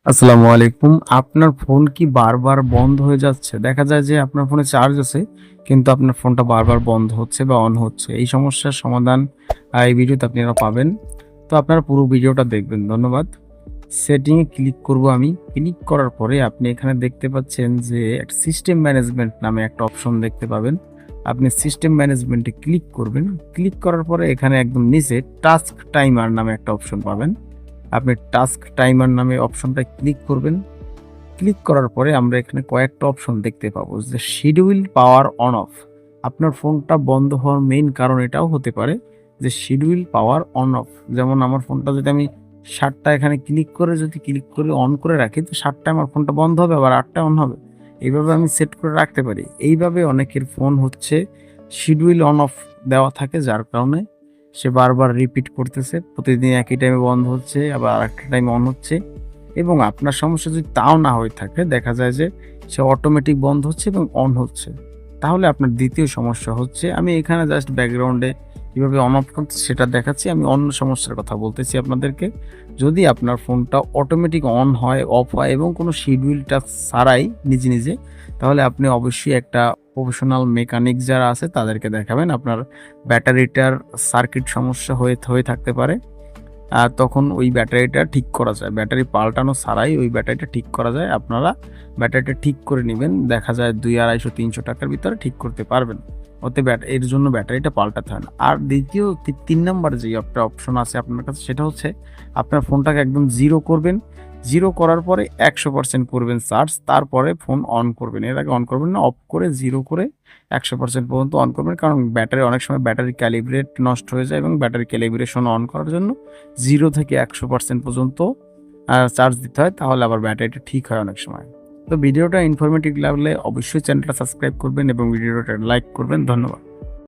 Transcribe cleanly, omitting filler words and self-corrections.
আসসালামু আলাইকুম। আপনার ফোন কি বারবার বন্ধ হয়ে যাচ্ছে? দেখা যায় যে আপনার ফোনে চার্জ আছে, কিন্তু আপনার ফোনটা বারবার বন্ধ হচ্ছে বা অন হচ্ছে। এই সমস্যার সমাধান এই ভিডিওতে আপনারা পাবেন। তো আপনারা পুরো ভিডিওটা দেখবেন। ধন্যবাদ। সেটিং এ ক্লিক করব আমি। ক্লিক করার পরে আপনি এখানে দেখতে পাচ্ছেন যে সিস্টেম ম্যানেজমেন্ট নামে একটা অপশন দেখতে পাবেন। আপনি সিস্টেম ম্যানেজমেন্টে ক্লিক করবেন। ক্লিক করার পরে এখানে একদম নিচে টাস্ক টাইমার নামে একটা অপশন পাবেন। আপনি টাস্ক টাইমার নামে অপশনটায় ক্লিক করবেন। ক্লিক করার পরে আমরা এখানে কয়েকটা অপশন দেখতে পাবো যে শিডিউল পাওয়ার অন অফ। আপনার ফোনটা বন্ধ হওয়ার মেইন কারণ এটাও হতে পারে যে শিডিউল পাওয়ার অন অফ। যেমন আমার ফোনটা যদি আমি ৭ টা এখানে ক্লিক করে অন করে রাখি, তো ৭ টায় আমার ফোনটা বন্ধ হবে, আবার ৮ টায় অন হবে। এইভাবে আমি সেট করে রাখতে পারি। এইভাবে অনেকের ফোন হচ্ছে শিডিউল অন অফ দেওয়া থাকে, যার কারণে সে বারবার রিপিট করতেছে। প্রতিদিন একই টাইমে বন্ধ হচ্ছে, আবার আরেকটা টাইমে অন হচ্ছে। এবং আপনার সমস্যা যদি তাও না হয়ে থাকে, দেখা যায় যে সে অটোমেটিক বন্ধ হচ্ছে এবং অন হচ্ছে। তাহলে আপনার দ্বিতীয় সমস্যা হচ্ছে, আমি এখানে জাস্ট ব্যাকগ্রাউন্ডে কিভাবে অন অফ করতে সেটা দেখাচ্ছি। আমি অন্য সমস্যার কথা বলতেছি আপনাদেরকে। যদি আপনার ফোনটা অটোমেটিক অন হয়, অফ হয় এবং কোনো শিডিউলটা ছাড়াই নিজে, তাহলে আপনি অবশ্যই একটা প্রফেশনাল মেকানিক যারা আছে তাদেরকে দেখাবেন। আপনার ব্যাটারিটার সার্কিট সমস্যা হয়ে থাকতে পারে। তখন ওই ব্যাটারিটা ঠিক করা যায়। ব্যাটারি পাল্টানো ছাড়াই ওই ব্যাটারিটা ঠিক করা যায়। আপনারা ব্যাটারিটা ঠিক করে নিবেন। দেখা যায় ২, ২৫০, ৩০০ টাকার ভিতরে ঠিক করতে পারবেন। ওতে এর জন্য ব্যাটারিটা পাল্টাতে হয় না। আর দ্বিতীয় ৩ নাম্বার যে একটা অপশন আছে আপনার কাছে, সেটা হচ্ছে আপনার ফোনটাকে একদম 0 করবেন। 0 করার পরে ১০০% করবেন চার্জ। তারপরে ফোন অন করবেন। এর আগে অন করবেন না। অফ করে 0 করে ১০০% পর্যন্ত অন করবেন। কারণ অনেক সময় ব্যাটারি ক্যালিব্রেট নষ্ট হয়ে যায় এবং ব্যাটারি ক্যালিব্রেশন অন করার জন্য 0 থেকে ১০০% পর্যন্ত চার্জ দিতে হয়। তাহলে আবার ব্যাটারিটা ঠিক হয় অনেক সময়। তো ভিডিওটা ইনফরমেটিভ লাগলে অবশ্যই চ্যানেলটা সাবস্ক্রাইব করবেন এবং ভিডিওটা লাইক করবেন। ধন্যবাদ।